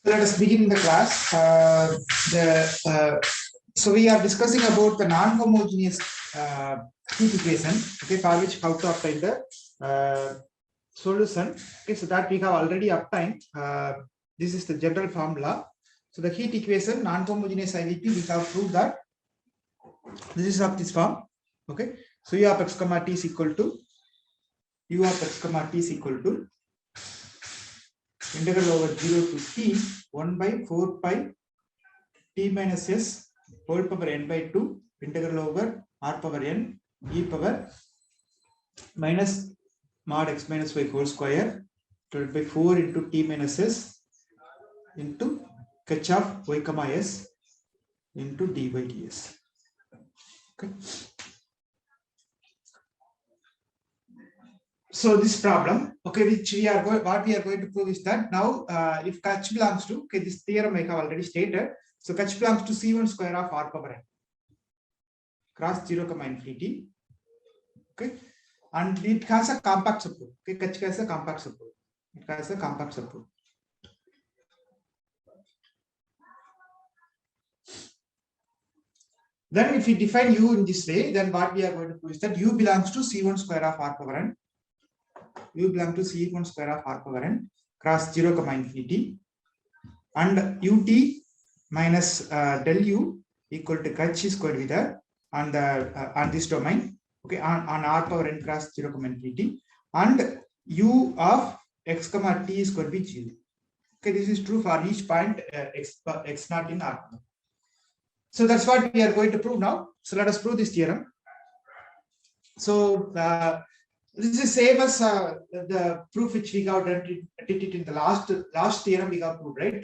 Let us begin the class. So we are discussing about the non-homogeneous heat equation. Okay, for which how to obtain the solution. Okay, so that we have already obtained. This is the general formula. So the heat equation non-homogeneous IVP, we have proved that this is of this form. Okay, so U of x comma t is equal to U of x comma t is equal to integral over 0 to t 1 by 4 pi t minus s whole power n by 2 integral over r power n e power minus mod x minus y whole square divided by 4 into t minus s into h of y comma s into d by ds. Okay. So this problem, okay, which we are what we are going to prove is that now if H belongs to, okay, this theorem I have already stated. So H belongs to C1 square of r power n cross 0 comma infinity. Okay, and it has a compact support. Okay, H has a compact support. It has a compact support. Then if we define U in this way, then what we are going to prove is that U belongs to C1 square of r power n. U belongs to C1 square of r power n cross 0 comma infinity, and ut minus del u equal to h is going to be there on the on this domain. Okay, on r power n cross 0 comma infinity, and u of x comma t is going to be 0. Okay, this is true for each point x naught in r. So that's what we are going to prove now. So let us prove this theorem. So this is same as the proof which we got did it in the last theorem we have proved, right?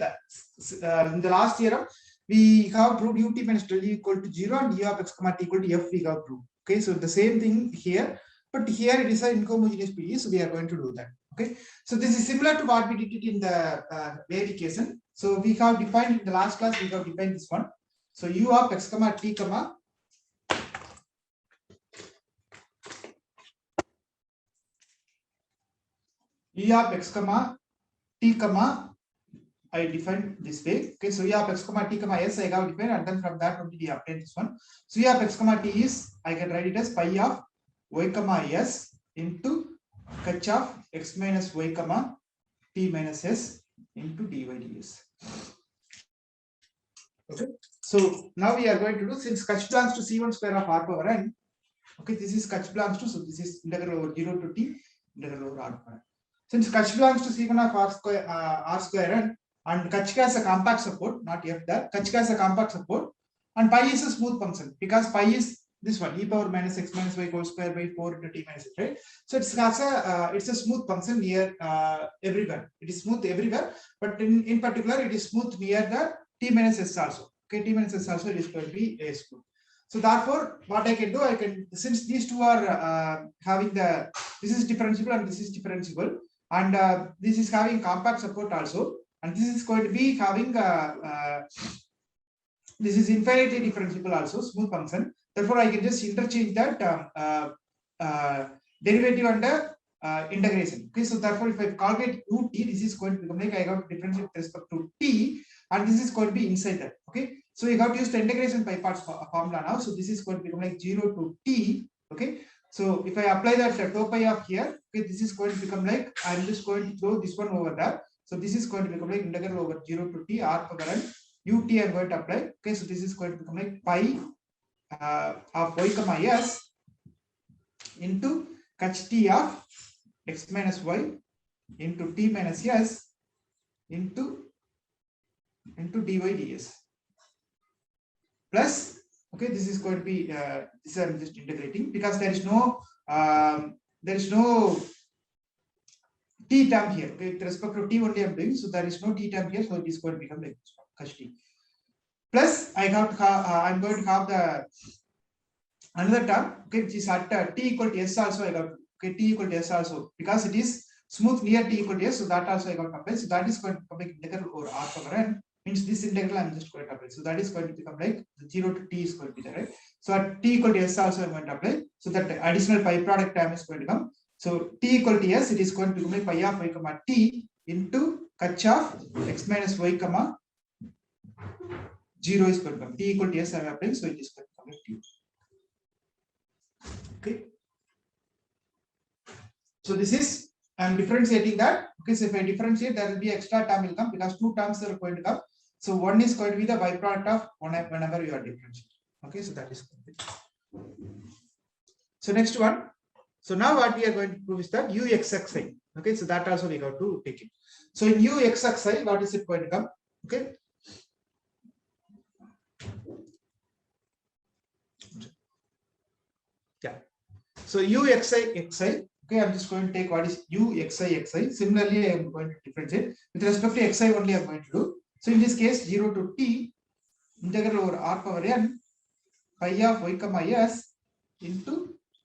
In the last theorem we have proved ut minus del u equal to 0 and u of x comma t equal to f we have proved. Okay, so the same thing here, but here it is an inhomogeneous PDE, so we are going to do that. Okay, so this is similar to what we did it in the wave equation. So we have defined in the last class, we have defined this one. So u of x comma t comma u of x comma t comma I defined this way. Okay, so u of x comma t comma s I have defined, and then from that only we obtain this one. So u of x comma t is, I can write it as pi of y comma s into h of x minus y comma t minus s into dy ds. Okay, so now we are going to do, since h belongs to c1 square of r power n. Okay, this is h belongs to, so this is integral over 0 to t integral over r power n. Since h belongs to c1 of r square n, and h has a compact support, not f there, h has a compact support, and pi is a smooth function because pi is this one, e power minus x minus y whole square by 4 into t minus s, right? So it's a smooth function near everywhere. It is smooth everywhere, but in particular it is smooth near the t minus s also. Okay, t minus s also it is going to be a smooth. So therefore, what I can do, I can, since these two are having the, this is differentiable and this is differentiable, and this is having compact support also, and this is going to be having this is infinitely differentiable also, smooth function. Therefore, I can just interchange that derivative under integration. Okay, so therefore, if I calculate ut, this is going to become like I got differentiate with respect to t, and this is going to be inside that. Okay, so you got to use the integration by parts formula now. So this is going to become like 0 to t. Okay, so if I apply that 2 pi of here, okay, this is going to become like, I'm just going to throw this one over there. So this is going to become like integral over 0 to t r power n ut I'm going to apply. Okay, so this is going to become like pi of y comma s into h t of x minus y into t minus s into dy ds plus, okay, this is going to be this I'm just integrating because there is no t term here. Okay, with respect to t only I'm doing, so there is no t term here, so it is going to become like h t plus I'm going to have the another term, okay, which is at t equal to s also. I got, okay, t equal to s also, because it is smooth near t equal to s, so that also I got to apply. So that is going to become like integral over r power n, means this integral I'm just going to apply. So that is going to become like 0 to t is going to be there, right? So at t equal to s also I'm going to apply. So that additional pi product term is going to come. So t equal to s, it is going to become like pi of y comma t into kach of x minus y comma 0 is going to come. T equal to s I am applying, so it is going to come like T. Okay. So this is, I am differentiating that. Okay, so if I differentiate, there will be extra term will come because two terms are going to come. So one is going to be the byproduct of whenever you are differentiating. Okay, so that is complete. So next one. So now what we are going to prove is that uxxi. Okay, so that also we got to take it. So in uxxi, what is it going to come? Okay. Yeah. So uxi. Okay, I'm just going to take what is uxi. Similarly, I am going to differentiate with respect to xi only. I'm going to do. So in this case, 0 to t integral over r power n pi of y comma s into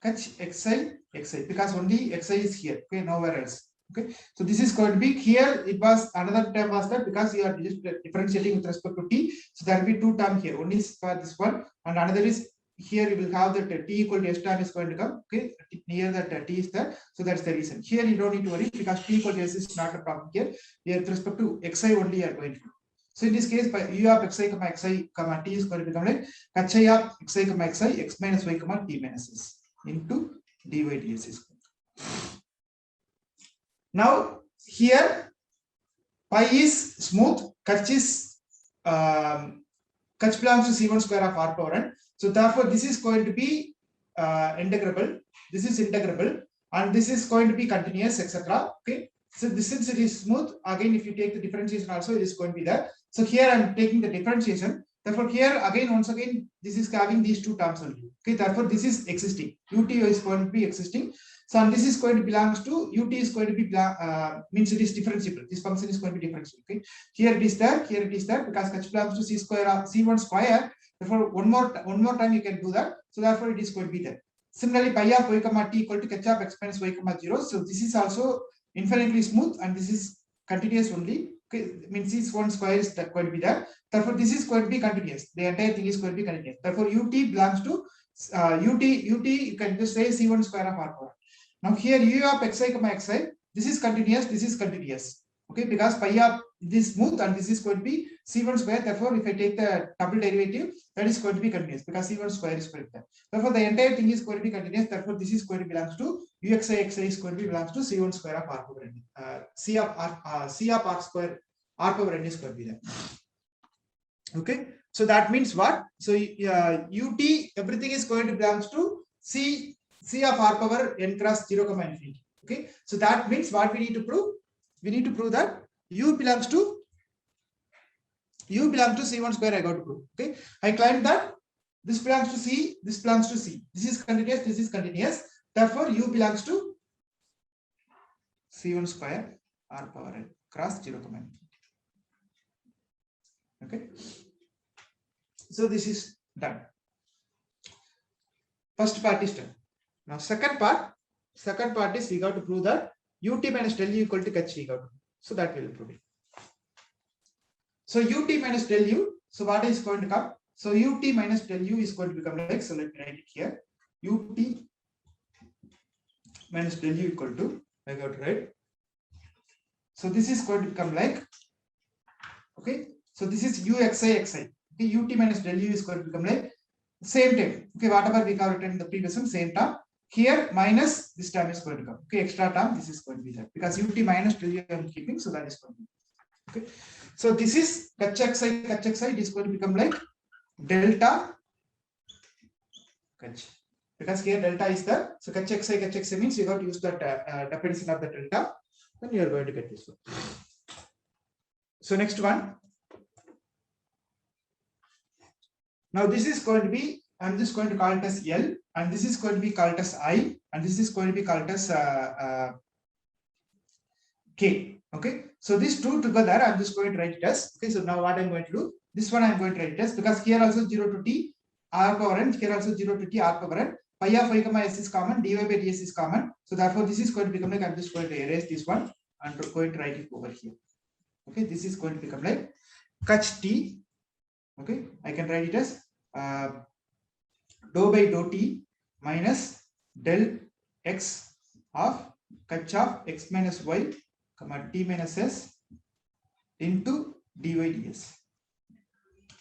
kach xi because only xi is here. Okay, nowhere else. Okay, so this is going to be here. It was another term was that because you are just differentiating with respect to t, so there will be two terms here. One is for this one, and another is here. You will have that t equal to s term is going to come. Okay, near that t is there, so that's the reason. Here you don't need to worry because t equal to s is not a problem here. Here with respect to xi only you are going to do. So in this case, by u of xi comma t is going to become like kach I of xi comma xi x minus y comma t minus s into dy ds is. Now here pi is smooth, kach is kach belongs to c1 square of r power n. So therefore this is going to be integrable. This is integrable, and this is going to be continuous, etc. Okay. So this, since it is smooth, again if you take the differentiation also, it is going to be there. So here I am taking the differentiation. Therefore here again, once again, this is having these two terms only. Okay. Therefore this is existing. Ut is going to be existing. So and this is going to belongs to ut is going to be means it is differentiable. This function is going to be differentiable. Okay. Here it is there. Here it is there because kach belongs to c square of c1 square. Therefore one more time you can do that. So therefore it is going to be there. Similarly, pi of y comma t equal to kach of x minus y comma 0. So this is also infinitely smooth and this is continuous only. Okay, means c1 square is going to be there. Therefore this is going to be continuous. The entire thing is going to be continuous. Therefore ut belongs to ut you can just say c1 square of r power. Now here u of xi comma xi, this is continuous, this is continuous. Okay, because pi of this smooth and this is going to be c1 square. Therefore, if I take the double derivative, that is going to be continuous because c1 square is going to be there. Therefore, the entire thing is going to be continuous. Therefore, this is going to belongs to uxi xi is going to be belongs to c1 square of r power n. C of r square r power n is going to be there. Okay, so that means what? So ut everything is going to belongs to c of r power n cross 0 comma infinity. Okay, so that means what we need to prove? We need to prove that u belongs to c1 square. I got to prove. Okay, I claimed that this belongs to c, this belongs to c. This is continuous, this is continuous. Therefore, u belongs to c1 square r power n cross 0 comma infinity. Okay, so this is done. First part is done. Now second part is we got to prove that ut minus del u equal to kach we got to. So that we will prove it. So ut minus del u. So what is going to come? So ut minus del u is going to become like, so let me write it here. Ut minus del u equal to, I got to write. So this is going to become like, okay. So this is uxi xi. Okay, ut minus del u is going to become like same term. Okay, whatever we have written in the previous one, same term. Here minus this term is going to come. Okay, extra term, this is going to be there because ut minus del u I am keeping, so that is going to be. Okay, so this is kach xi, it is going to become like delta kach because here delta is there. So kach xi means you have to use that definition of the delta, then you are going to get this one. So next one. Now this is going to be, I'm just going to call it as L, and this is going to be called as I, and this is going to be called as K. Okay, so these two together, I'm just going to write it as. Okay, so now what I'm going to do, this one I'm going to write it as because here also 0 to t r power n, here also 0 to t r power n, pi of y comma s is common, dy by ds is common. So therefore, this is going to become like, I'm just going to erase this one and going to write it over here. Okay, this is going to become like kach t. Okay, I can write it as dou by dou t minus del x of kach of x minus y comma t minus s into dy ds.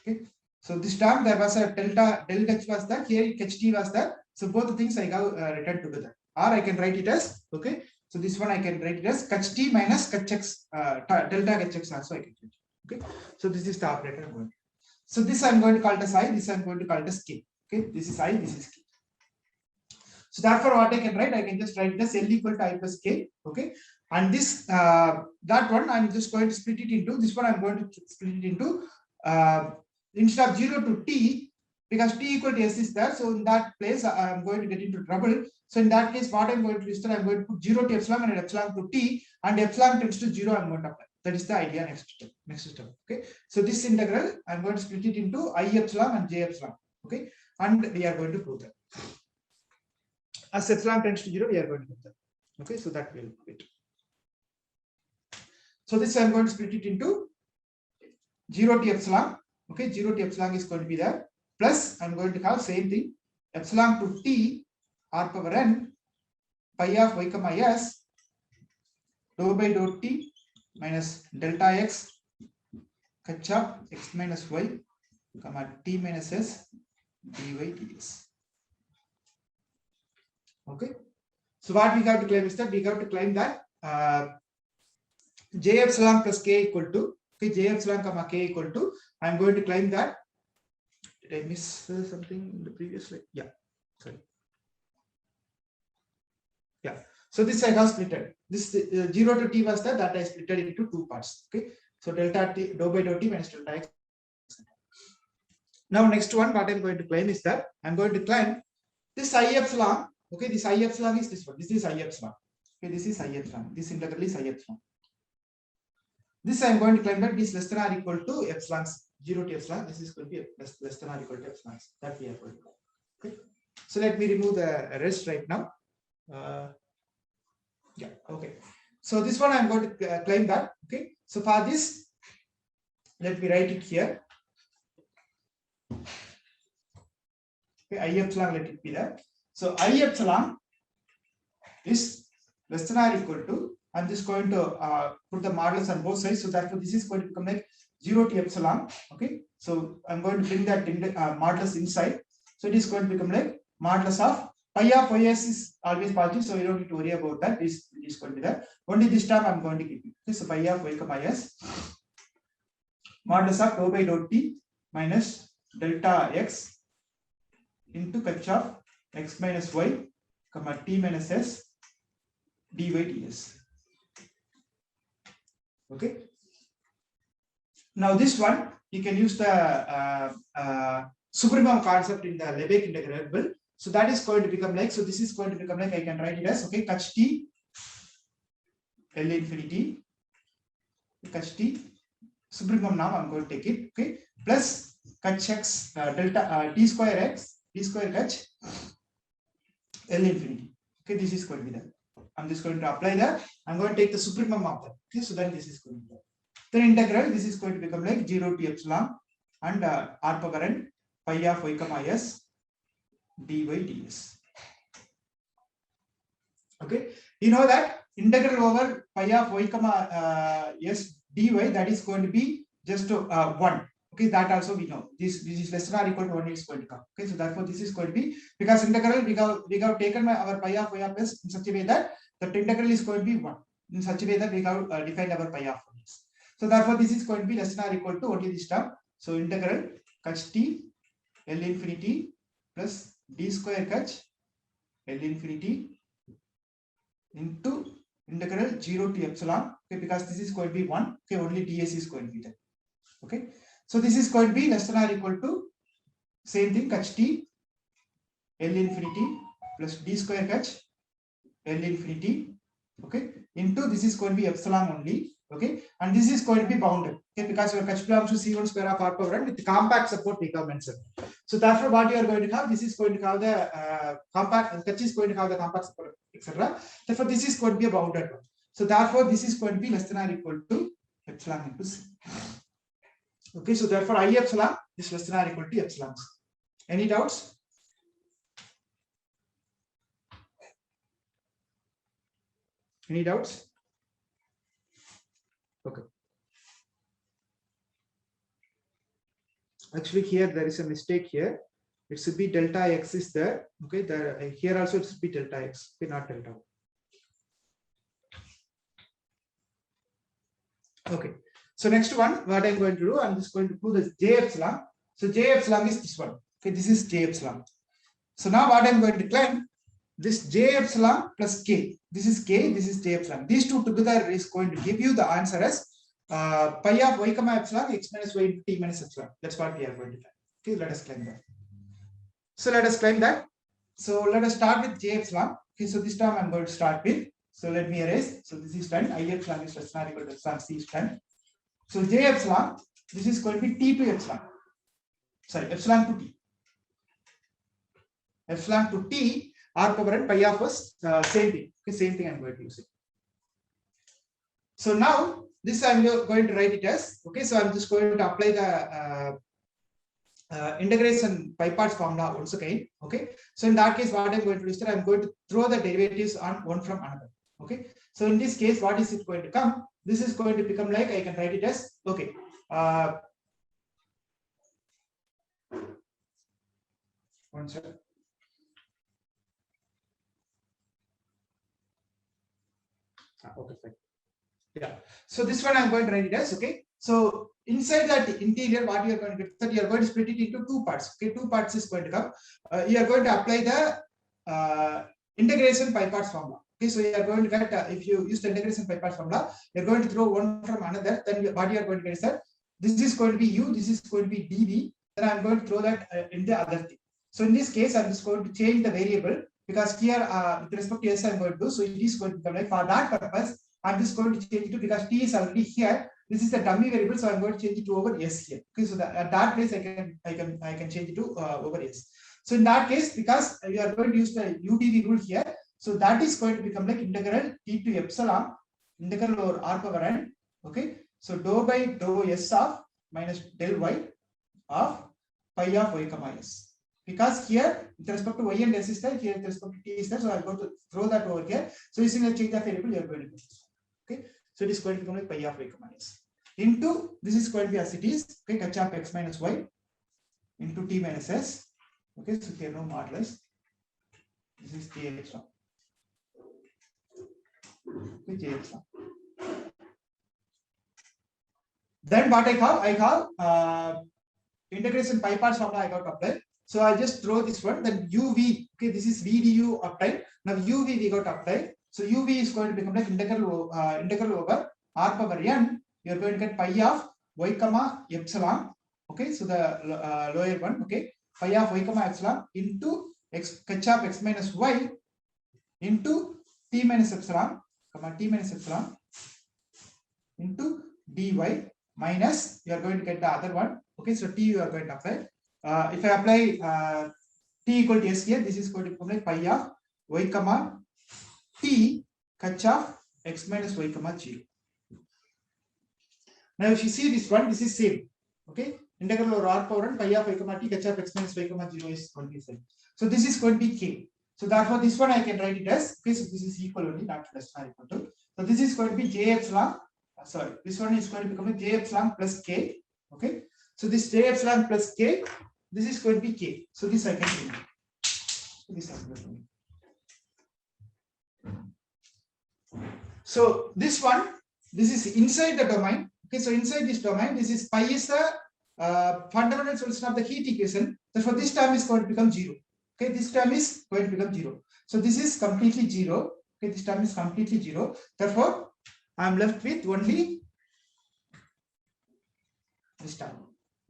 Okay. So this time there was a delta del h was there, here ht was there. So both the things I have written together. Or I can write it as, okay. So this one I can write it as ht minus hx, delta hx also I can write. Okay. So this is the operator I'm going to. So this I'm going to call it as I, this I'm going to call it as k. Okay. This is I, this is k. So therefore what I can write, I can just write this L equal to I plus k. Okay. And this, that one I'm just going to split it into, this one I'm going to split it into, instead of 0 to t, because t equal to s is there, so in that place I'm going to get into trouble. So in that case, what I'm going to do is I'm going to put 0 to epsilon and epsilon to t, and epsilon tends to 0 I'm going to apply. That is the idea next step. Okay. So this integral I'm going to split it into I epsilon and j epsilon. Okay. And we are going to prove that. As epsilon tends to 0, we are going to prove that. Okay. So that will do it. So this I'm going to split it into 0 to epsilon. Okay, 0 to epsilon is going to be there. Plus, I'm going to have same thing, epsilon to t r power n pi of y comma s dou by dou t minus delta x h of x minus y comma t minus s dy ds. Okay. So what we have to claim is that we have to claim that j epsilon plus k equal to, okay, j epsilon comma k equal to, I'm going to claim that, did I miss something in the previous slide? Yeah, sorry. Yeah, so this I have splitted. This 0 to t was that I splitted into two parts. Okay, so delta t dou by dou t minus delta x. Now next one, what I'm going to claim is that I'm going to claim this I epsilon. Okay, this I epsilon is this one. This is I epsilon. Okay, this is I epsilon. This integral is I epsilon. This I'm going to claim that this less than or equal to epsilon 0 to epsilon. This is going to be less than or equal to epsilon. That we are going to. Okay. So let me remove the rest right now. Yeah. Okay. So this one I'm going to claim that. Okay. So for this, let me write it here. Okay. I epsilon, let it be there. So I epsilon is less than or equal to, I'm just going to put the modulus on both sides. So therefore, this is going to become like 0 to epsilon. Okay. So I'm going to bring that modulus inside. So it is going to become like modulus of pi of ys is always positive. So you don't need to worry about that. This is going to be there. Only this term I'm going to keep it. Okay. So pi of y comma s modulus of dou by dou t minus delta x into h of x minus y comma t minus s dy ds. Okay. Now this one you can use the supremum concept in the Lebesgue integrable. So that is going to become like, so this is going to become like, I can write it as, okay, h t L infinity h t supremum now I'm going to take it, okay, plus h x delta t square x t square h L infinity. Okay, this is going to be there. I'm just going to apply that. I'm going to take the supremum of that. Okay, so then this is going to be there. Then integral, this is going to become like 0 to epsilon and r power n pi of y comma s dy ds. Okay, you know that integral over pi of y comma s dy, that is going to be just 1. Okay, that also we know. This is less than or equal to 1 is going to come. Okay, so therefore this is going to be, because integral we have taken our pi of y of s in such a way that the integral is going to be 1 in such a way that we have defined our pi of s. So therefore this is going to be less than or equal to only this term. So integral h t L infinity plus d square h L infinity into integral 0 to epsilon. Okay, because this is going to be 1. Okay, only ds is going to be there. Okay, so this is going to be less than or equal to same thing h t L infinity plus d square h L infinity. Okay, into this is going to be epsilon only. Okay, and this is going to be bounded. Okay, because your h belongs to c1 square of r power n with compact support we have mentioned. So therefore, what you are going to have, this is going to have the compact, h is going to have the compact support, etc. Therefore, this is going to be a bounded one. So therefore, this is going to be less than or equal to epsilon into c. Okay, so therefore, I epsilon is less than or equal to epsilon. Any doubts? Any doubts? Okay. Actually, here there is a mistake here. It should be delta x is there. Okay, there here also it should be delta x, okay, not delta. Okay. So next one, what I'm going to do, I'm just going to prove this J epsilon. So J epsilon is this one. Okay, this is J epsilon. So now what I'm going to claim, this J epsilon plus K. This is K, this is J epsilon. These two together is going to give you the answer as pi of y comma epsilon x minus y into t minus epsilon. That's what we are going to claim. Okay, let us claim that. So let us claim that. So let us start with J epsilon. Okay, so this time I'm going to start with. So let me erase. So this is done. I epsilon is less than or equal to epsilon c is done. So J epsilon, this is going to be t to epsilon. Sorry, epsilon to t. Epsilon to t r power n pi of us, same thing. Okay, same thing I'm going to use it. So now this I'm going to write it as, okay, so I'm just going to apply the integration by parts formula once again. Okay, so in that case, what I'm going to do is that I'm going to throw the derivatives on one from another. Okay, so in this case, what is it going to come? This is going to become like, I can write it as, okay, one second. Okay, fine. Yeah, so this one I'm going to write it as, okay, so inside that interior, what you are going to get, that you are going to split it into two parts. Okay, two parts is going to come. You are going to apply the integration by parts formula. Okay, so you are going to get, if you use the integration by parts formula, you are going to throw one from another. Then what you are going to get is that this is going to be u, this is going to be dv. Then I'm going to throw that in the other thing. So in this case, I'm just going to change the variable, because here with respect to s I'm going to do. So it is going to become like, for that purpose, I'm just going to change it to, because t is already here. This is the dummy variable, so I'm going to change it to over s here. Okay, so that, at that place I can change it to over s. So in that case, because we are going to use the udv rule here, so that is going to become like integral t to epsilon integral over r power n. Okay, so dou by dou s of minus del y of pi of y comma s. Because here with respect to y and s is there, here with respect to t is there, so I'm going to throw that over here. So using a change of variable, you are going to do this. Okay, so it is going to become like pi of y comma s into, this is going to be as it is, okay, h of x minus y into t minus s. Okay, so here no modulus. This is J epsilon. Okay, J epsilon. Then what I have integration by parts formula I got to apply. So I just throw this one, then uv, okay, this is v du applied. Now uv we got to apply. So uv is going to become like integral over r power n. You are going to get pi of y comma epsilon. Okay, so the lower one, okay, pi of y comma epsilon into x h of x minus y into t minus epsilon comma t minus epsilon into dy minus, you are going to get the other one. Okay, so t you are going to apply. If I apply t equal to s here, this is going to become like pi of y comma t h of x minus y comma 0. Now if you see this one, this is same. Okay, integral over r power n pi of y comma t h of x minus y comma 0 is going to be same. So this is going to be k. So therefore this one I can write it as, okay, so this is equal only, not less than or equal to. So this is going to be j epsilon. Sorry, this one is going to become a j epsilon plus k. Okay, so this j epsilon plus k, this is going to be k. So this I can remove. This I can remove. So this one, this is inside the domain. Okay, so inside this domain, this is pi is the fundamental solution of the heat equation. Therefore, this term is going to become 0. Okay, this term is going to become 0. So this is completely 0. Okay, this term is completely 0. Therefore, I am left with only this term.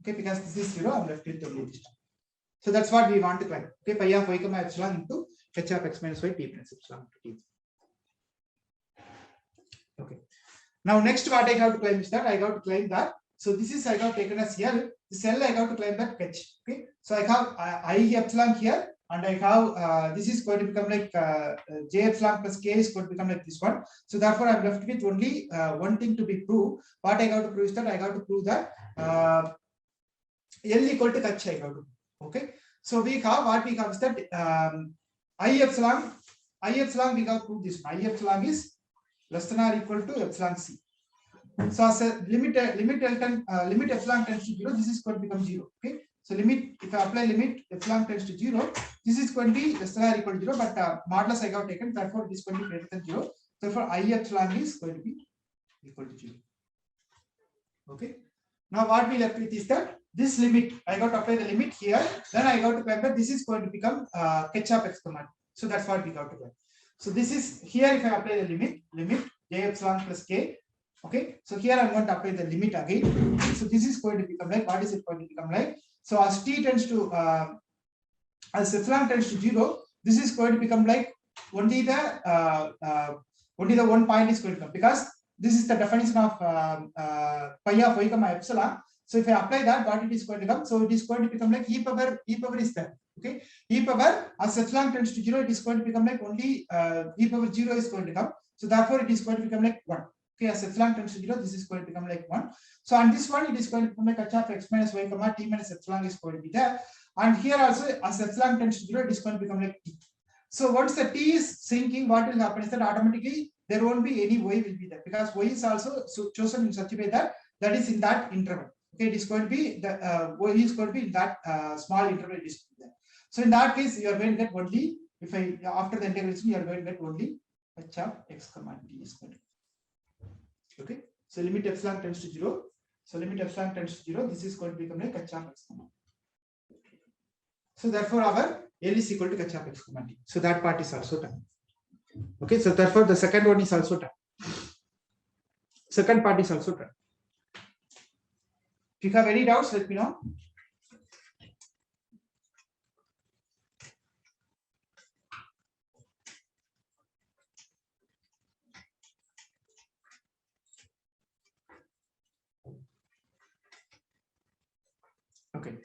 Okay, because this is 0, I am left with only this term. So that's what we want to find. Okay, pi of y comma epsilon into h of x minus y t minus epsilon to t. Okay. Now next what I have to claim is that I have to claim that. So this is I have taken as L. This L I have to claim that h. Okay. So I have I epsilon here, and I have this is going to become like j epsilon plus k is going to become like this one. So therefore I'm left with only one thing to be proved. What I have to prove is that I have to prove that L equal to h I have to prove. Okay. So we have what we have is that I epsilon we have to prove this. I epsilon is less than or equal to epsilon c. So as a limit epsilon tends to 0, this is going to become 0. Okay. So limit, if I apply limit epsilon tends to 0, this is going to be less than or equal to 0, but modulus I got taken, therefore it is going to be greater than 0. Therefore I epsilon is going to be equal to 0. Okay. Now what we left with is that this limit, I got to apply the limit here, then I got to compare, this is going to become Ketchup x comma. So that's what we got to get. So this is here, if I apply the limit j epsilon plus k. Okay, so here I'm going to apply the limit again. So this is going to become like, what is it going to become like? So as t tends to as epsilon tends to 0, this is going to become like only the one point is going to come, because this is the definition of pi of y comma epsilon. So if I apply that, what it is going to come? So it is going to become like e power is there. Okay, e power as epsilon tends to 0, it is going to become like only e power 0 is going to come. So therefore it is going to become like 1. Okay, as epsilon tends to 0, this is going to become like 1. So on this one, it is going to become like h of x minus y comma t minus epsilon is going to be there. And here also, as epsilon tends to 0, it is going to become like t. So once the t is sinking, what will happen is that automatically there won't be any y will be there, because y is also chosen in such a way that is in that interval. Okay, it is going to be the y is going to be in that small interval. It is there. So in that case, you are going to get only, if I after the integration, you are going to get only h of x comma t is going to be. Okay, so limit epsilon tends to 0. So limit epsilon tends to 0. This is going to become like h of x comma. So therefore our L is equal to h of x comma t. So that part is also done. Okay, so therefore the second one is also done. Second part is also done. If you have any doubts, let me know. Okay.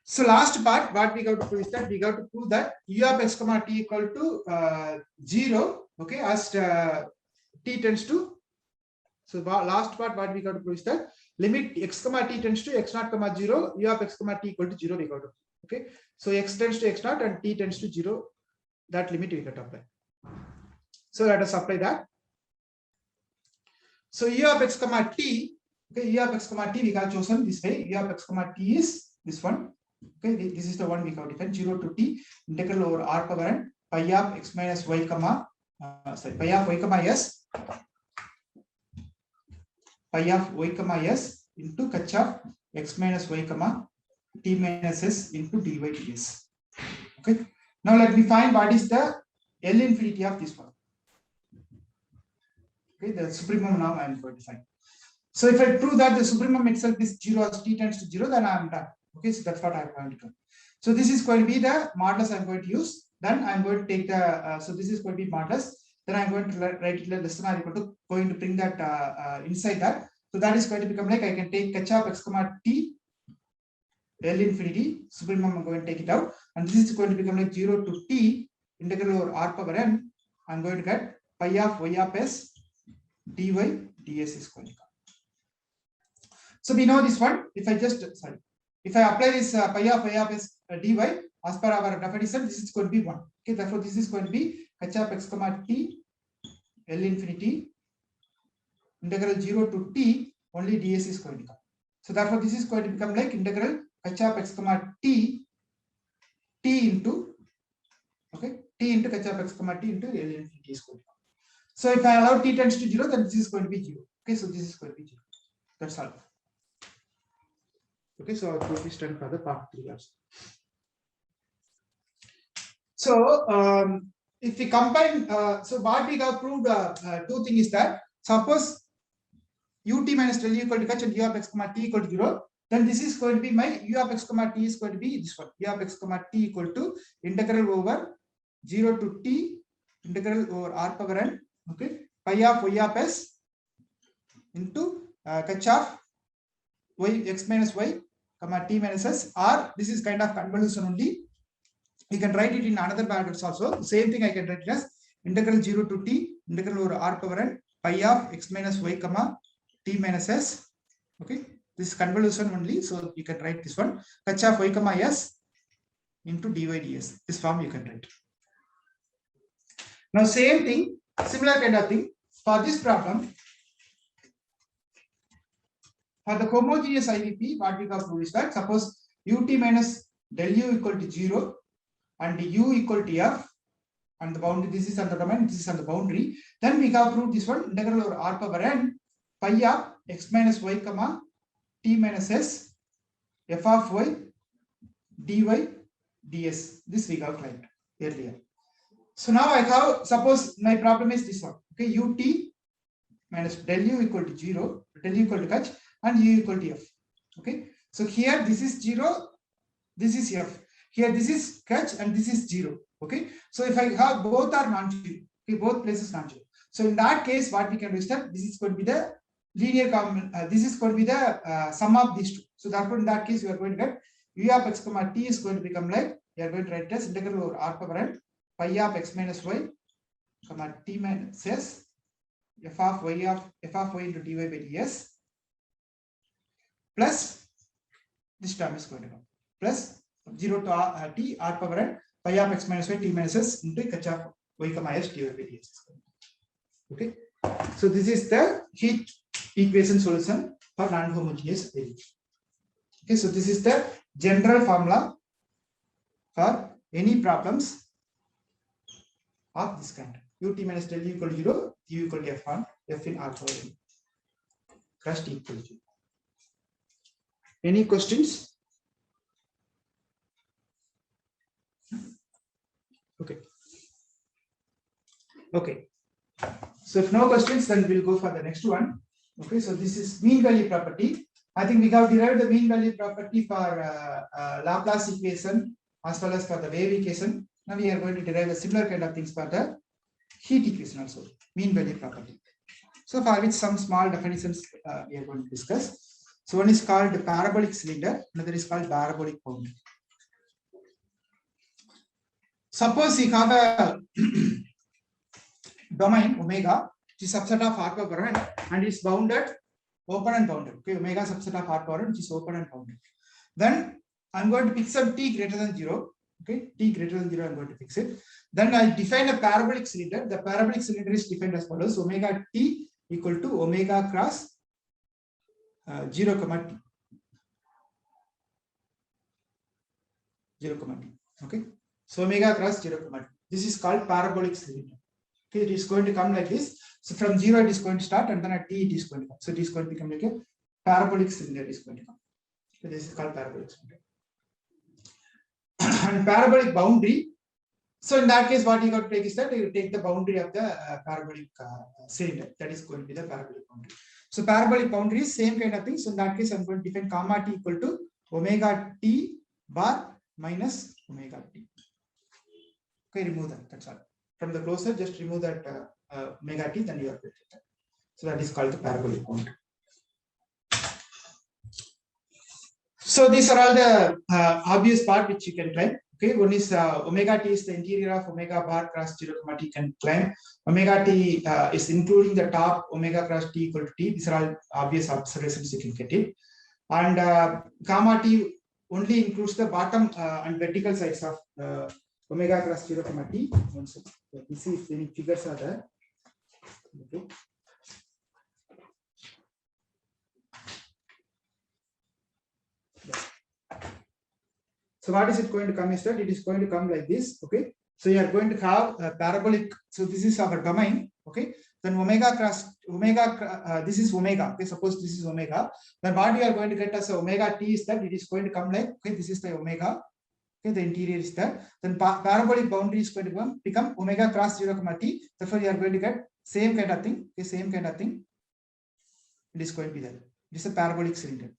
So last part, what we got to prove is that we got to prove that u of x comma t equal to 0. Okay, as t tends to. So last part, what we got to prove is that limit x comma t tends to x naught comma 0, u of x comma t equal to 0 we got to. Okay, so x tends to x naught and t tends to 0. That limit we got to apply. So let us apply that. So u of x comma t. Okay, u of x comma t we got chosen this way. U of x comma t is this one. Okay, this is the one we got defined, 0 to t integral over r power n pi of x minus y comma pi of y comma s pi of y comma s into h of x minus y comma t minus s into dy ds. Okay, now let me find what is the L infinity of this one. Okay, the supremum now I am going to find. So if I prove that the supremum itself is 0 as t tends to 0, then I am done. Okay, so that's what I'm going to do. So this is going to be the modulus I'm going to use. Then I'm going to take the, so this is going to be modulus. Then I'm going to write it less than or equal to, going to bring that inside that. So that is going to become like, I can take h of x comma t, L infinity, supremum I'm going to take it out. And this is going to become like 0 to t integral over r power n. I'm going to get pi of y of s dy ds is going to come. So we know this one. If I just, if I apply this pi of y of s dy as per our definition, this is going to be 1. Okay, therefore this is going to be h of x comma t L infinity integral 0 to t, only ds is going to come. So therefore this is going to become like integral h of x comma t into, okay, t into h of x comma t into L infinity is going to come. So if I allow t tends to 0, then this is going to be 0. Okay, so this is going to be 0. That's all. Okay, so I'll prove this done for the part 3 also. So if we combine, so what we have proved, two things is that suppose ut minus del equal to h and u of x comma t equal to 0, then this is going to be my u of x comma t is going to be this one, u of x comma t equal to integral over 0 to t integral over r power n, okay, pi of y of s into h of y x minus y comma t minus s, or this is kind of convolution only. You can write it in another brackets also. Same thing I can write it as integral 0 to t integral over r power n pi of x minus y comma t minus s. Okay, this is convolution only, so you can write this one h of y comma s into dy ds. This form you can write. Now same thing, similar kind of thing for this problem. For the homogeneous IVP, what we have to do is that suppose ut minus del u equal to 0 and u equal to f, and the boundary, this is on the domain, this is on the boundary, then we have proved this one integral over r power n pi of x minus y comma t minus s f of y dy ds. This we have claimed earlier. So now I have, suppose my problem is this one, okay, ut minus del u equal to 0, del u equal to h, and u equal to f. Okay, so here this is 0, this is f. Here this is h and this is 0. Okay, so if I have both are non-zero, okay, both places non-zero. So in that case, what we can do is that this is going to be the linear common. This is going to be the sum of these two. So therefore, in that case, we are going to get u of x comma t is going to become like, we are going to write as integral over r power n pi of x minus y comma t minus s f of y into dy by ds plus this term is going to come plus 0 to t r power n pi of x minus y t minus s into h of y comma s dy by ds. Okay, so this is the heat equation solution for non-homogeneous IVP. Okay, so this is the general formula for any problems of this kind. Ut minus del u equal to 0, u equal to f on f in r power n. Crust equal to 0. Any questions? Okay. Okay. So if no questions, then we'll go for the next one. Okay, so this is mean value property. I think we have derived the mean value property for Laplace equation as well as for the wave equation. Now we are going to derive a similar kind of things for the heat equation also, mean value property. So for which some small definitions we are going to discuss. So one is called parabolic cylinder, another is called parabolic boundary. Suppose you have a domain omega, which is subset of r power n, and is bounded, open and bounded. Okay, omega subset of r power n, which is open and bounded. Then I'm going to pick some t greater than 0. Okay, t greater than 0, I'm going to fix it. Then I'll define a parabolic cylinder. The parabolic cylinder is defined as follows: omega t equal to omega cross 0 comma t. 0 comma t. Okay, so omega cross 0 comma t. This is called parabolic cylinder. Okay, it is going to come like this. So from 0 it is going to start, and then at t it is going to come. So it is going to become like a parabolic cylinder is going to come. So this is called parabolic cylinder. And parabolic boundary. So in that case, what you got to take is that you take the boundary of the parabolic cylinder. That is going to be the parabolic boundary. So parabolic boundary is same kind of thing. So in that case, I'm going to define gamma t equal to omega t bar minus omega t. Okay, remove that. That's all. From the closure, just remove that omega t, then you are good. So that is called the parabolic boundary. So these are all the obvious part which you can claim. Okay, one is omega t is the interior of omega bar cross 0 comma t can claim. Omega t is including the top omega cross t equal to t. These are all obvious observations you can get it. And gamma t only includes the bottom and vertical sides of omega cross 0 comma t. Let me see if any figures are there. Okay. So what is it going to come is that it is going to come like this. Okay, so you are going to have a parabolic. So this is our domain. Okay, then omega cross omega. This is omega. Okay, suppose this is omega. Then what you are going to get as omega t is that it is going to come like, okay, this is the omega. Okay, the interior is there. Then parabolic boundary is going to become omega cross 0 comma t. Therefore, you are going to get same kind of thing. Okay, same kind of thing. It is going to be there. It is a parabolic cylinder.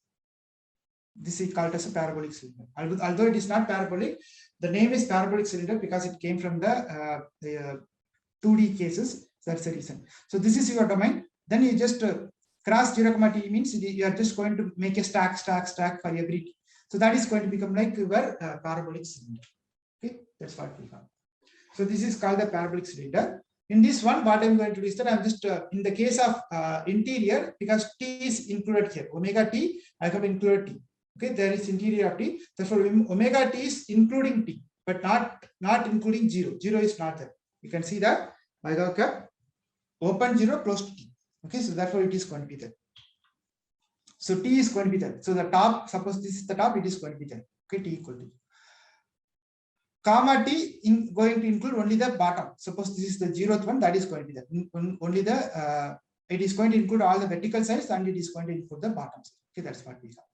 This is called as a parabolic cylinder. Although it is not parabolic, the name is parabolic cylinder because it came from the 2D cases. That's the reason. So this is your domain. Then you just cross 0 comma t means you are just going to make a stack for every t. So that is going to become like your parabolic cylinder. Okay, that's what we have. So this is called the parabolic cylinder. In this one, what I'm going to do is that I'm just in the case of interior, because t is included here, omega t, I have included t. Okay, there is interior of t. Therefore, omega t is including t, but not including 0. 0 is not there. You can see that I have kept open 0 close to t. Okay, so therefore it is going to be there. So t is going to be there. So the top, suppose this is the top, it is going to be there. Okay, t equal to. Comma t going to include only the bottom. Suppose this is the 0th one, that is going to be there. Only the it is going to include all the vertical sides and it is going to include the bottom side. Okay, that's what we have.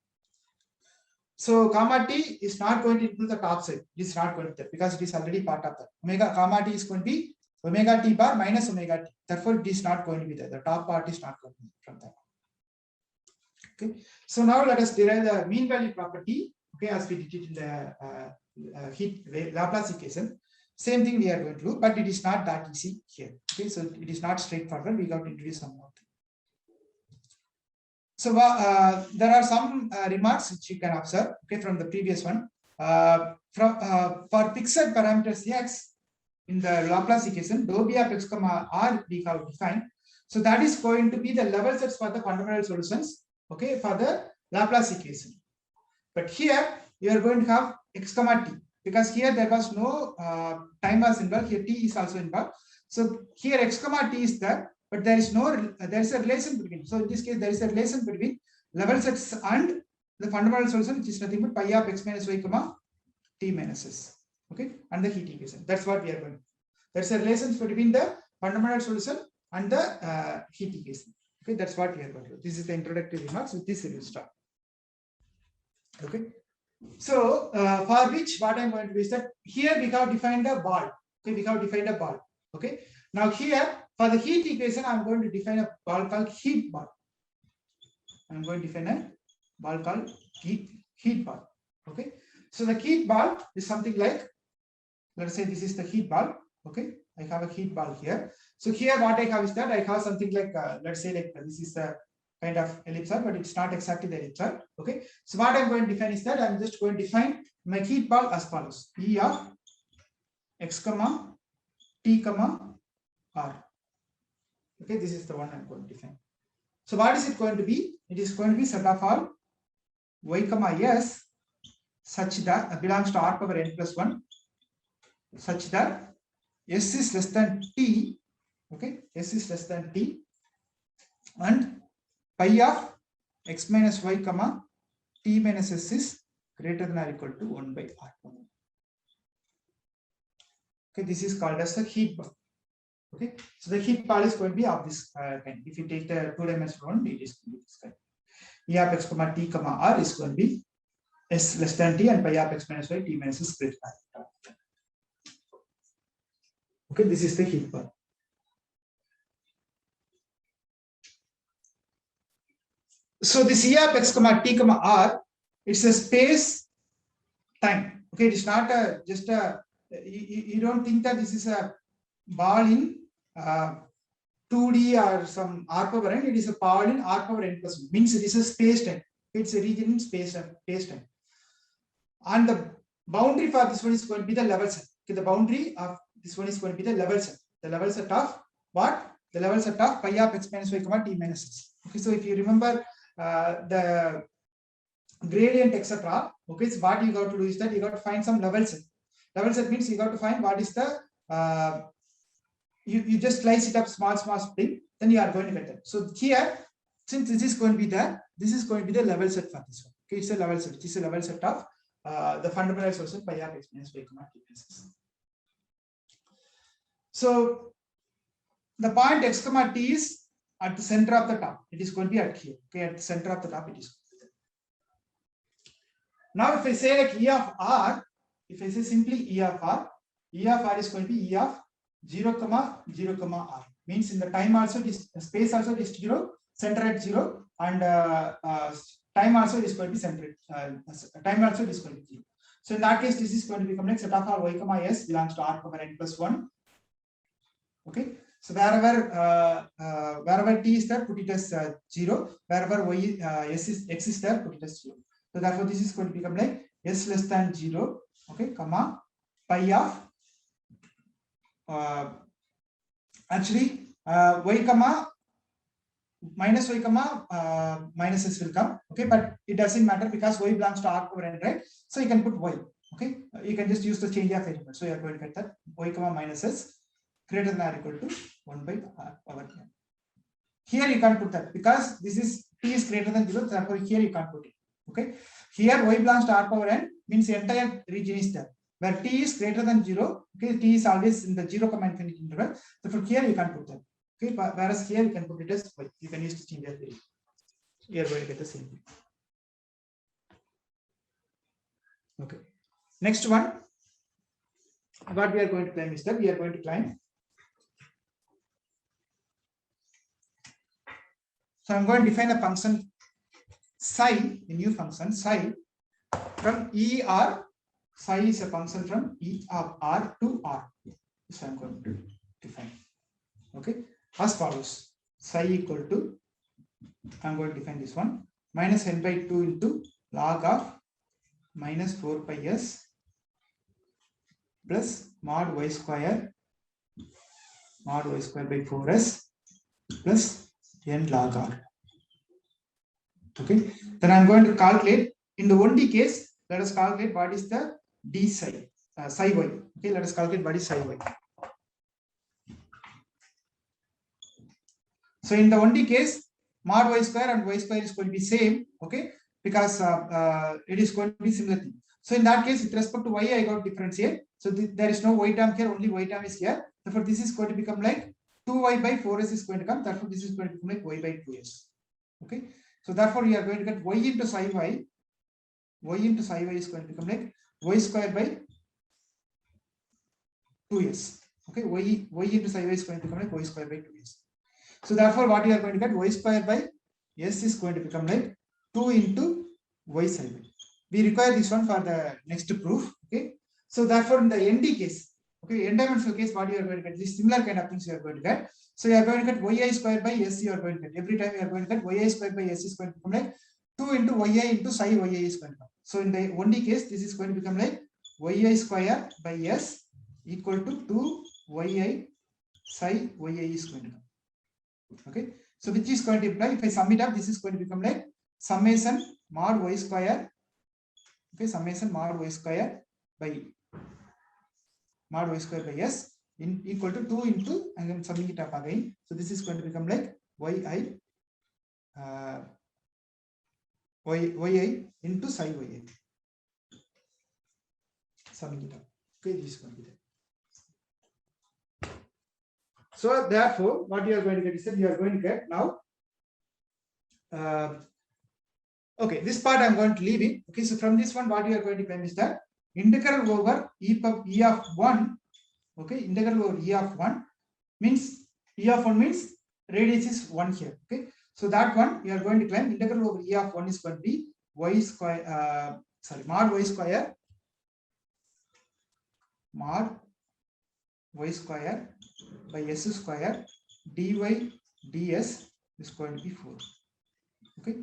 So comma t is not going to include the top side. It is not going to be there because it is already part of that. Omega comma t is going to be omega t bar minus omega t. Therefore, it is not going to be there. The top part is not going to be from that. Okay. So now let us derive the mean value property. Okay, as we did it in the heat Laplace equation. Same thing we are going to do, but it is not that easy here. Okay, so it is not straightforward. We got to introduce some more thing. So there are some remarks which you can observe. Okay, from the previous one. For fixed parameters x in the Laplace equation, dou b of x comma r we have defined. So that is going to be the level sets for the fundamental solutions. Okay, for the Laplace equation. But here you are going to have x comma t, because here there was no time was involved. Here t is also involved. So here x comma t is there, but there is no, there is a relation between. So in this case, there is a relation between level sets and the fundamental solution, which is nothing but pi of x minus y comma t minus s. Okay, and the heat equation. That's what we are going to do. There is a relation between the fundamental solution and the heat equation. Okay, that's what we are going to do. This is the introductory remarks. With this, we will start. Okay. So for which what I'm going to do is that here we have defined a ball. Okay, we have defined a ball. Okay. Now here for the heat equation, I'm going to define a ball called heat ball. I'm going to define a ball called heat ball. Okay. So the heat ball is something like, let's say this is the heat ball. Okay. I have a heat ball here. So here what I have is that I have something like, let's say like this is the kind of ellipsoid, but it's not exactly the ellipsoid. Okay. So what I'm going to define is that I'm just going to define my heat ball as follows: E of x comma t comma r. Okay, this is the one I'm going to define. So what is it going to be? It is going to be set of all y comma s such that belongs to r power n plus 1, such that s is less than t. Okay, s is less than t, and pi of x minus y comma t minus s is greater than or equal to 1 by r. Okay, this is called as the heat ball. Okay, so the heat ball is going to be of this kind. If you take the two-dimensional one, it is going to be this kind. E of x comma t comma r is going to be s less than t, and pi of x minus y t minus s greater than r. Okay, this is the heat ball. So this E of x comma t comma r, it's a space time. Okay, it is not a just a, you don't think that this is a ball in 2D or some r power n. It is a ball in r power n plus 1. Means it is a space time. It's a region in space time. And the boundary for this one is going to be the level set. Okay, the boundary of this one is going to be the level set. The level set of what? The level set of pi of x minus y comma t minus s. Okay, so if you remember the gradient etc. Okay, so what you got to do is that you got to find some level set. Level set means you got to find what is the you just slice it up small thing, then you are going to get that. So here, since this is going to be there, this is going to be the level set for this one. Okay, it's a level set. It is a level set of the fundamental solution pi of x minus y comma t minus s. So the point x comma t is at the center of the top. It is going to be at here. Okay, at the center of the top it is. Now if I say like E of r, if I say simply E of r is going to be E of 0 comma 0 comma r. Means in the time also this space also is 0, center at 0, and time also is going to be centered. Time also is going to be 0. So in that case, this is going to become like set of all y comma s belongs to r power n plus 1. Okay. So wherever t is there, put it as 0. Wherever y s is x is there, put it as 0. So therefore, this is going to become like s less than 0. Okay, comma pi of actually y comma minus y comma minus s will come. Okay, but it doesn't matter because y belongs to r power n, right? So you can put y. Okay, you can just use the change of element. So you are going to get that y comma minus s greater than or equal to 1 by r power n. Here you can't put that because this is t is greater than 0, therefore here you can't put it. Okay, here y belongs to r power n means the entire region is there. Where t is greater than 0, okay, t is always in the 0, infinity interval. Therefore here you can't put that. Okay, whereas here you can put it as y. You can use the change that way. Here we get the same thing. Okay, next one. What we are going to claim is that we are going to claim. So I'm going to define a function psi, a new function psi from ER. Psi is a function from E of R to R. So I'm going to define. Okay, as follows: psi equal to, I'm going to define this one, minus n by 2 into log of minus 4 pi s plus mod y square by 4s plus n log r. Okay, then I'm going to calculate in the 1D case. Let us calculate what is the d psi psi y. Okay, let us calculate what is psi y. So in the 1D case, mod y square and y square is going to be same. Okay, because it is going to be similar thing. So in that case, with respect to y, I got differentiate. So there is no y term here, only y term is here. Therefore, this is going to become like 2y by 4s is going to come. Therefore, this is going to become like y by 2s. Okay, so therefore, we are going to get y into psi y. Y into psi y is going to become like y square by 2s. Okay, y into psi y is going to become like y square by 2s. So therefore, what you are going to get, y square by s is going to become like 2 into y psi y. We require this one for the next proof. Okay, so therefore, in the ND case, okay, n-dimensional case, what you are going to get, this similar kind of things you are going to get. So you are going to get yi square by s. You are going to get every time you are going to get yi square by s is going to become like 2 into yi into psi yi is going to come. So in the 1D case, this is going to become like yi square by s equal to 2 yi psi yi is going to come. Okay, so which is going to imply, if I sum it up, this is going to become like summation mod y square. Okay, summation mod y square by s in equal to 2 into, and then summing it up again. So this is going to become like yi into psi yi. Summing it up. Okay, this is going to be there. So therefore, what you are going to get is that you are going to get now. Okay, this part I'm going to leave it. Okay, so from this one, what you are going to claim is that integral over e of 1. Okay, integral over e of 1 means e of 1 means radius is 1 here. Okay, so that one you are going to claim integral over e of 1 is going to be y square. Mod y square. Mod y square by s square dy ds is going to be 4. Okay,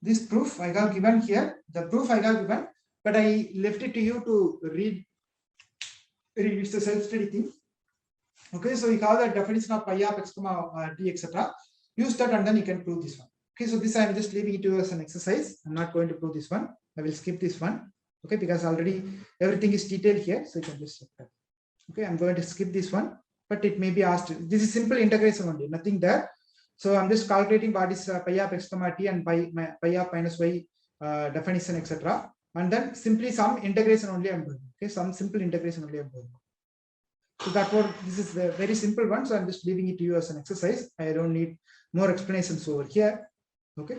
this proof I have given here, the proof I have given, but I left it to you to read. It's a self-study thing. Okay, so you have the definition of pi of x comma t etc. Use that and then you can prove this one. Okay, so this I am just leaving it to you as an exercise. I'm not going to prove this one. I will skip this one. Okay, because already everything is detailed here, so you can just check that. Okay, I'm going to skip this one, but it may be asked. This is simple integration only, nothing there. So I'm just calculating what is pi of x comma t and pi of minus y definition etc. And then simply some integration only I'm doing. Okay, some simple integration only I'm doing. So therefore, this is a very simple one. So I'm just leaving it to you as an exercise. I don't need more explanations over here. Okay,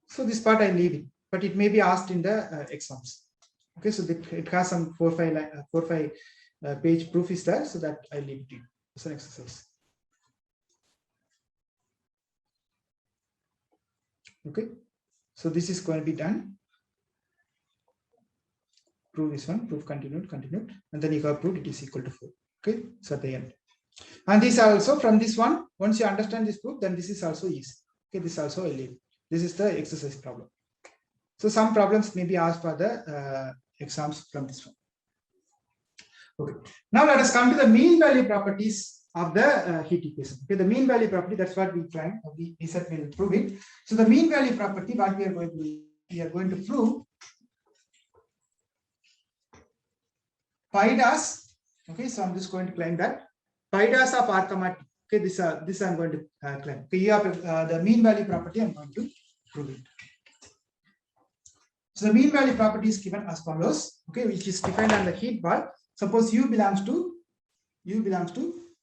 so this part I leave it, but it may be asked in the exams. Okay, so it has some 4-5 page proof is there, so that I leave it to you as an exercise. Okay, so this is going to be done. Prove this one, prove continued, and then you have proved it is equal to 4. Okay, so at the end. And this also from this one, once you understand this proof, then this is also easy. Okay, this also I leave. This is the exercise problem. So some problems may be asked for the exams from this one. Okay, now let us come to the mean value properties of the heat equation. Okay, the mean value property, that's what we claim. We said we will prove it. So the mean value property, what we are going to prove pi dash. Okay, so I'm just going to claim that pi dash of r comma t. Okay, this I'm going to claim. Okay, you have the mean value property I'm going to prove it. So the mean value property is given as follows, okay, which is defined on the heat ball. Suppose u belongs to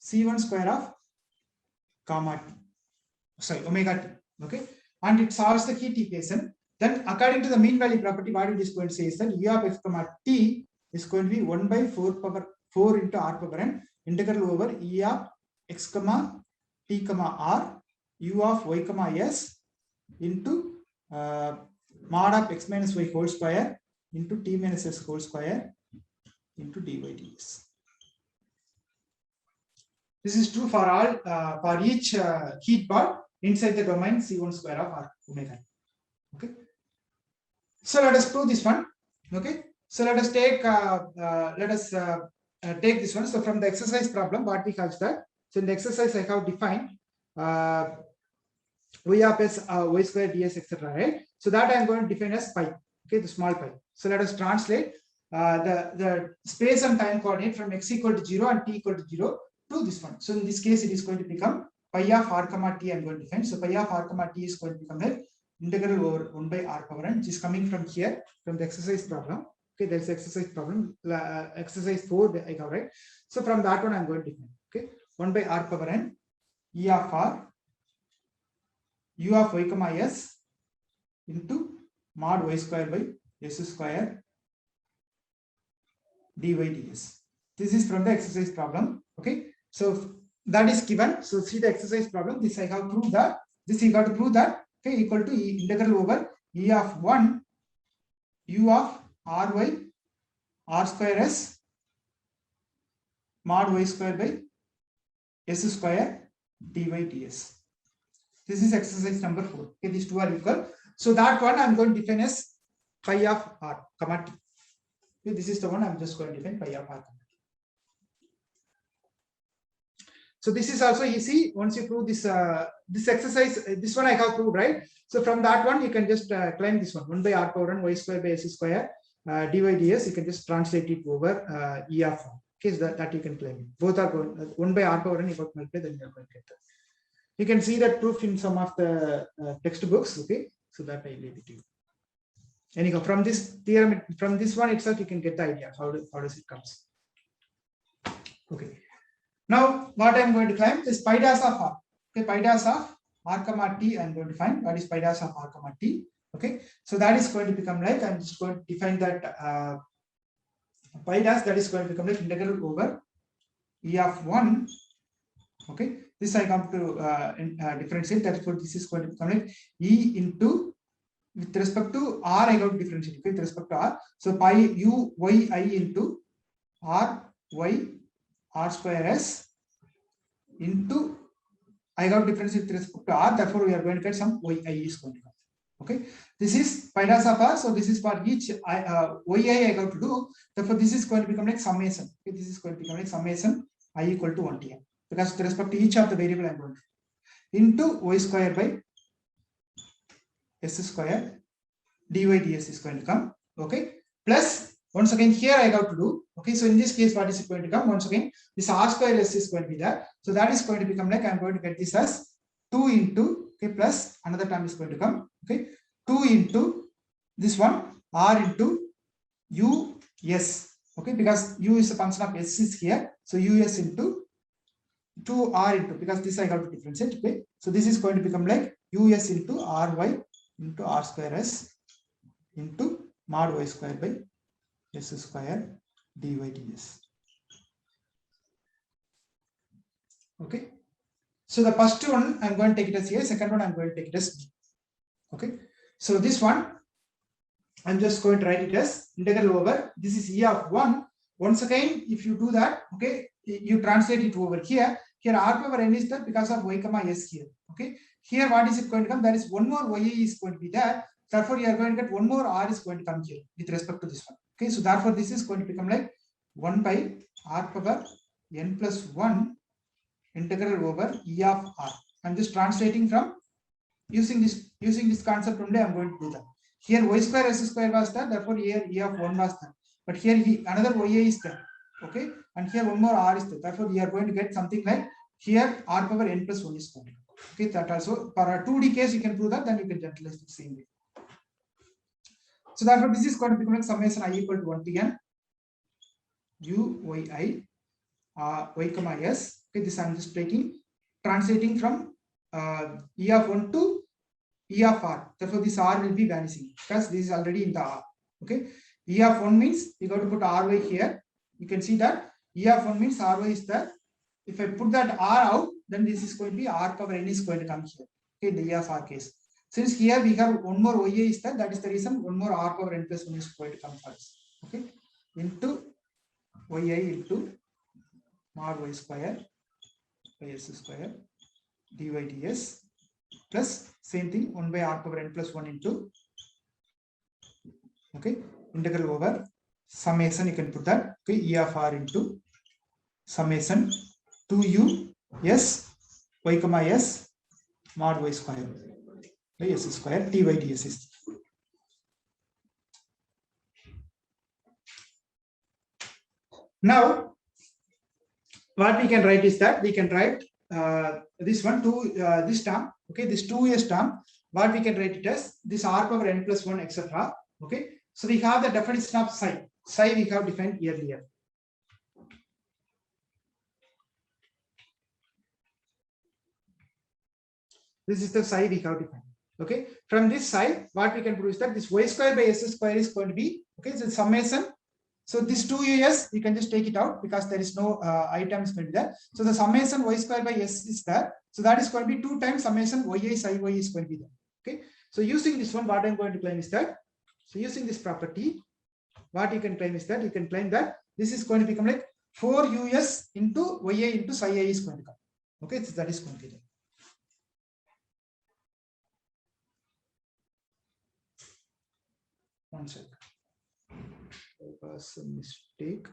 C1 square of gamma t, sorry, omega t, okay, and it solves the heat equation. Then according to the mean value property, what it is going to say is that u of x comma t is going to be 1 by 4 power 4 into r power n integral over e of x comma t comma r u of y comma s into mod of x minus y whole square into t minus s whole square into dy ds. This is true for all for each heat ball inside the domain C1 square of r omega. Okay. So let us prove this one. Okay. So let us take take this one. So from the exercise problem, what we have that. So in the exercise, I have defined y of s y square ds etc. Right. So that I am going to define as pi. Okay, the small pi. So let us translate the space and time coordinate from x equal to 0 and t equal to 0 to this one. So in this case, it is going to become pi of r comma t. I am going to define. So pi of r comma t is going to become like integral over 1 by r power n, which is coming from here from the exercise problem. Okay, there's exercise problem, exercise 4 I have, right? So from that one, I'm going to define. Okay, 1 by r power n e of r u of y comma s into mod y square by s square dy ds. This is from the exercise problem. Okay, so that is given. So see the exercise problem. This I have proved that. This you got to prove that. Okay, equal to integral over e of 1 u of ry r square s mod y square by s square dy ds. This is exercise number 4. Okay, these two are equal. So that one I'm going to define as pi of r comma t. Okay, this is the one I'm just going to define pi of r. So this is also easy once you prove this this exercise. This one I have proved, right? So from that one you can just claim this one 1 by r power n y square by s square dy ds. You can just translate it over e of 1. Okay, so that you can claim. Both are going 1 by r power n. You got multiply, then you are going to get that. You can see that proof in some of the textbooks. Okay, so that I leave it to you. Anyhow, from this theorem, from this one itself, you can get the idea how does it comes. Okay. Now, what I'm going to claim is pi dash of r. Okay, pi dash of r comma t. I'm going to find what is pi dash of r comma t. Okay, so that is going to become like, I'm just going to define that pi dash, that is going to become like integral over e of 1. Okay, this I come to differentiate. Therefore, this is going to become like e into, with respect to r, I got to differentiate. Okay, with respect to r. So pi u y I into r y r square s into, I got differentiate with respect to r. Therefore, we are going to get some y I is going to come. Okay, this is pi dash of r. So this is for each y I got to do. Therefore, this is going to become like summation. Okay, this is going to become like summation I equal to 1 to n, because with respect to each of the variable I'm going to into y square by s square dy ds is going to come. Okay, plus once again here I got to do. Okay, so in this case, what is going to come? Once again, this r square s is going to be there. So that is going to become like, I'm going to get this as 2 into, okay, plus another term is going to come. Okay, 2 into this one r into u s. Okay, because u is a function of s is here. So us into 2r into, because this I got to differentiate. Okay, so this is going to become like us into ry into r square s into mod y square by s square dy ds. Okay, so the first one I'm going to take it as a, second one I'm going to take it as b. Okay, so this one I'm just going to write it as integral over, this is e of 1. Once again, if you do that, okay, you translate it over here. Here r power n is there because of y comma s here. Okay, here what is it going to come? There is one more y is going to be there. Therefore, you are going to get one more r is going to come here with respect to this one. Okay, so therefore this is going to become like 1 by r power n plus 1 integral over e of r. I'm just translating from using this concept only. I'm going to do that. Here y square s square was there, therefore here e of 1 was there. But here another y is there. Okay, and here one more r is there. Therefore, we are going to get something like here r power n plus 1 is going to come. Okay, that also for a 2D case you can prove that, then you can generalize the same way. So therefore this is going to become like summation I equal to 1 to n u y I y comma s. Okay, this I'm just taking translating from e of 1 to e of r. Therefore this r will be vanishing because this is already in the r. Okay, e of 1 means you got to put ry here. You can see that e of 1 means ry is there. If I put that r out, then this is going to be r power n is going to come here. Okay, the e of r case. Since here we have one more ya is there, that is the reason one more r power n plus 1 is going to come first. Okay, into yi into mod y square by s square dy ds plus same thing 1 by r power n plus 1 into, okay, integral over summation, you can put that, okay, e of r into summation 2u s y comma s mod y square by s square dy ds is. Now what we can write is that we can write this one to this term, okay, this 2s term, what we can write it as this r power n plus 1 etc. Okay, so we have the definition of psi. Psi we have defined earlier. This is the psi we have defined. Okay, from this side what we can prove is that this y square by s square is going to be, okay, so summation. So this 2us you can just take it out because there is no item is going to be there. So the summation y square by s is there. So that is going to be 2 times summation yi psi y is going to be there. Okay, so using this one, what I'm going to claim is that, so using this property, what you can claim is that you can claim that this is going to become like 4us into ya into psi I is going to come. Okay, so that is going to be there. One second. There was a mistake.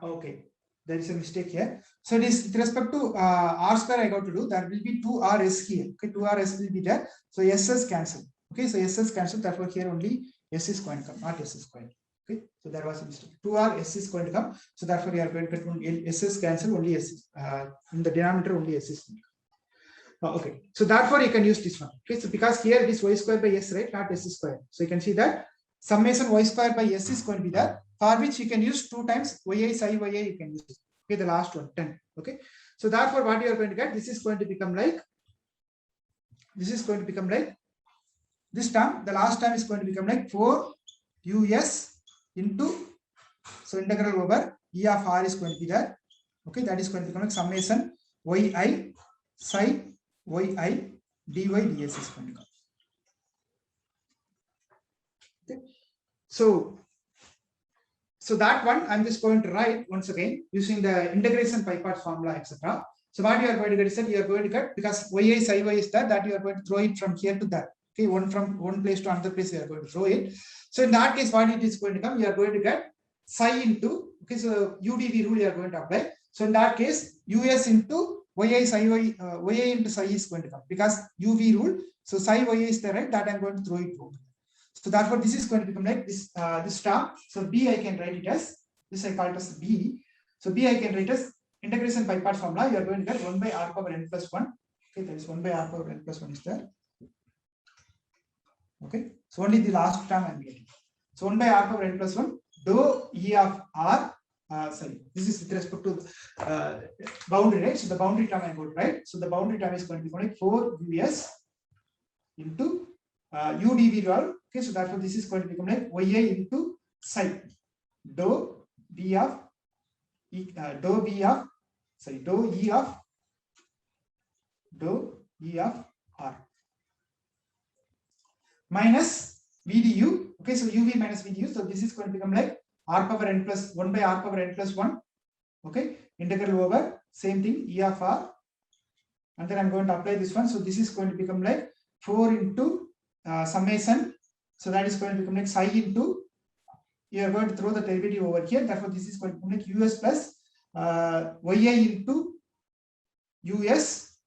Okay, there is a mistake here. So this with respect to r square I got to do, there will be 2rs here. Okay, 2rs will be there. So s's cancel. Okay, so s's cancel. Therefore here only s is going to come, not s square. Okay, so there was a mistake. 2r s is going to come. So therefore you are going to get only s's cancel, only s in the denominator only s is. Okay, so therefore you can use this one. Okay, so because here it is y square by s, right, not s square. So you can see that summation y square by s is going to be there, for which you can use 2 times yi psi yi, you can use it. Okay, the last one 10. Okay, so therefore what you are going to get, this is going to become like, this is going to become like this term, the last term is going to become like 4us into, so integral over e of r is going to be there. Okay, that is going to become like summation yi psi yi dy ds is going to come. Okay, so that one I'm just going to write once again using the integration by parts formula, etc. So what you are going to get is that you are going to get, because yi psi y is that you are going to throw it from here to that. Okay, from one place to another place you are going to throw it. So in that case, what it is going to come, you are going to get psi into, okay, so udv rule you are going to apply. So in that case, us into yi psi y, yi into psi is going to come because uv rule. So psi yi is there, right? That I'm going to throw it over. So therefore this is going to become like this this term. So b I can write it as this, I call it as b. So b I can write as integration by parts formula. You are going to get 1 by r power n plus 1. Okay, there is 1 by r power n plus 1 is there. Okay, so only the last term I'm getting. So 1 by r power n plus 1 dou e of r. Sorry, this is with respect to boundary, right? So the boundary term I got, right? So the boundary term is going to be like 4us into udv rule. Okay, so therefore this is going to become like yi into psi dou b of dou e of r minus vdu. Okay, so uv minus vdu. So this is going to become like r power n plus 1 by r power n plus 1. Okay, integral over same thing e of r, and then I'm going to apply this one. So this is going to become like 4 into summation. So that is going to become like psi into, you are going to throw the derivative over here. Therefore this is going to become like us plus yi into us,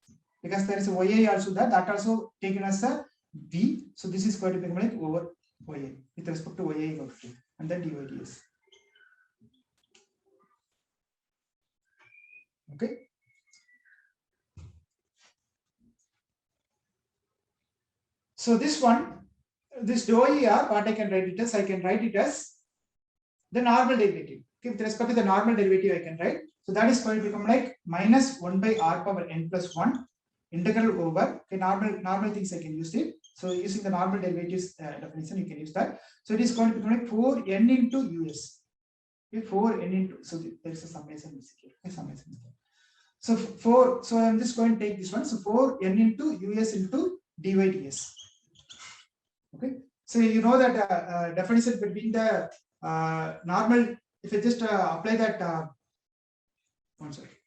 because there is a yi also there, that also taken as a v. So this is going to become like over yi with respect to yi, and then dy ds. Okay. So this one, this dou ER, what I can write it as? I can write it as the normal derivative. Okay, with respect to the normal derivative, I can write. So that is going to become like minus 1 by r power n plus 1 integral over, okay, normal things I can use it. So using the normal derivatives definition, you can use that. So it is going to become like 4n into us. Okay, 4n into, so there is a summation here. Okay, summation is there. So so I'm just going to take this one. So 4n into us into dy ds. Okay, so you know that definition between the normal, if I just apply that, one second.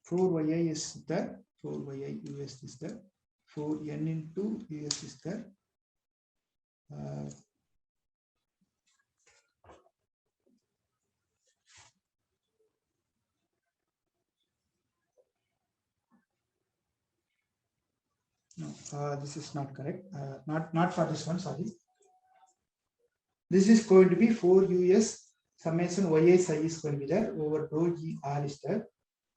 4yi is there, 4yi us is there, 4n into us is there. No, this is not correct. Not for this one, sorry. This is going to be 4 us summation yi psi is going to be there over rho e r is there.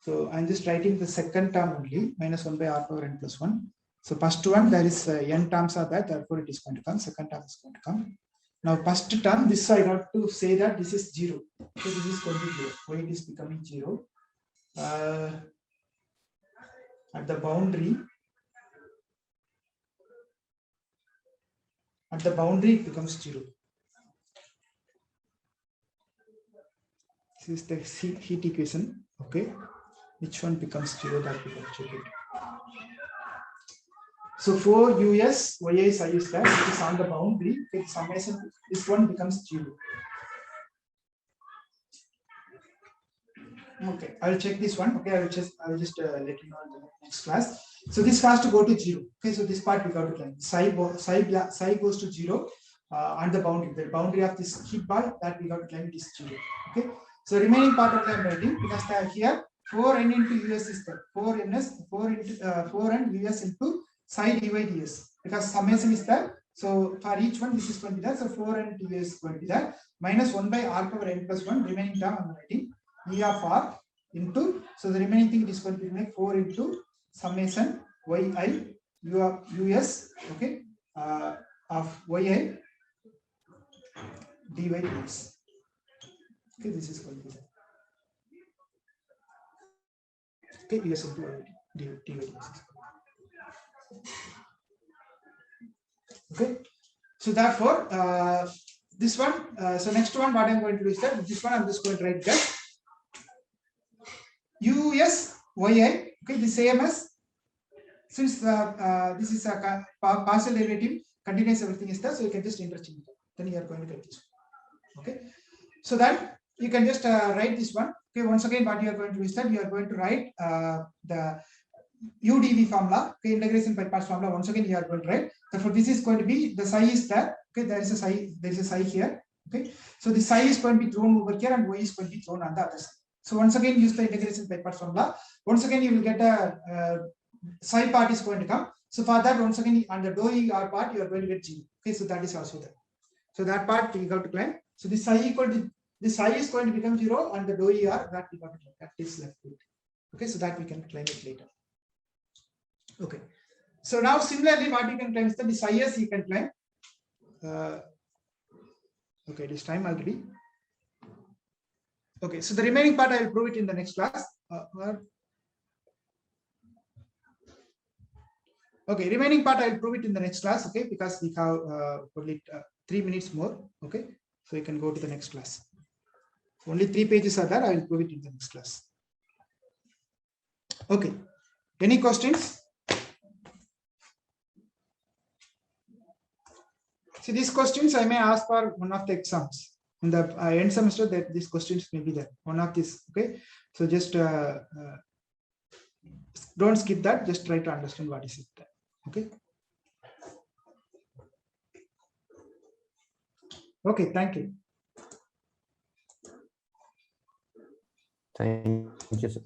So I'm just writing the second term only, minus 1 by r power n plus 1. So first one, there is n terms are there, therefore it is going to come. Second term is going to come. Now first term, this I got to say that this is 0. So this is going to be 0. Why it is becoming 0? At the boundary, it becomes 0. This is the heat equation. Okay, which one becomes 0? That we can check it. So 4 us yi psi is there, which is on the boundary. Okay, summation, this one becomes 0. Okay, I will check this one. Okay, I will just let you know in the next class. So this has to go to 0. Okay, so this part we got to claim. Psi goes to 0 on the boundary. The boundary of this heat ball that we got to claim it is 0. Okay, so remaining part of the writing, because here 4n into us is there. 4n us into psi dy ds, because summation is there. So for each one, this is going to be there. So 4n into us is going to be there. Minus 1 by r power n plus 1, remaining term on the writing. E of r into, so the remaining thing is going to be like 4 into summation yi u of us, okay, of yi dy dx. Okay, this is going to be that. Okay, us into dy dx. Okay, so therefore this one, so next one what I'm going to do is that this one I'm just going to write that us yi, okay, the same as, since this is a partial derivative, continuous everything is there, so you can just interchange it. Then you are going to get this one. Okay, so that you can just write this one. Okay, once again what you are going to do is that you are going to write the udv formula, okay, integration by parts formula. Once again you are going to write. Therefore this is going to be, the psi is there. Okay, there is a psi here. Okay, so the psi is going to be thrown over here and y is going to be thrown on the other side. So once again use the integration by parts formula. Once again you will get a psi part is going to come. So for that, once again on the dou er part you are going to get 0. Okay, so that is also there. So that part we got to claim. So this psi equal to, this psi is going to become 0 and the dou er, that we got to claim. That is left with. Okay, so that we can claim it later. Okay, so now similarly what you can claim is that the psi s you can claim. Okay, this time already. Okay, so the remaining part I will prove it in the next class. Okay, remaining part I will prove it in the next class. Okay, because we have only 3 minutes more. Okay, so you can go to the next class. Only 3 pages are there. I will prove it in the next class. Okay, any questions? See, these questions I may ask for one of the exams. In the end semester, that these questions may be there. One of these, okay. So just don't skip that. Just try to understand what is it there. Okay. Okay. Thank you. Thank you, sir.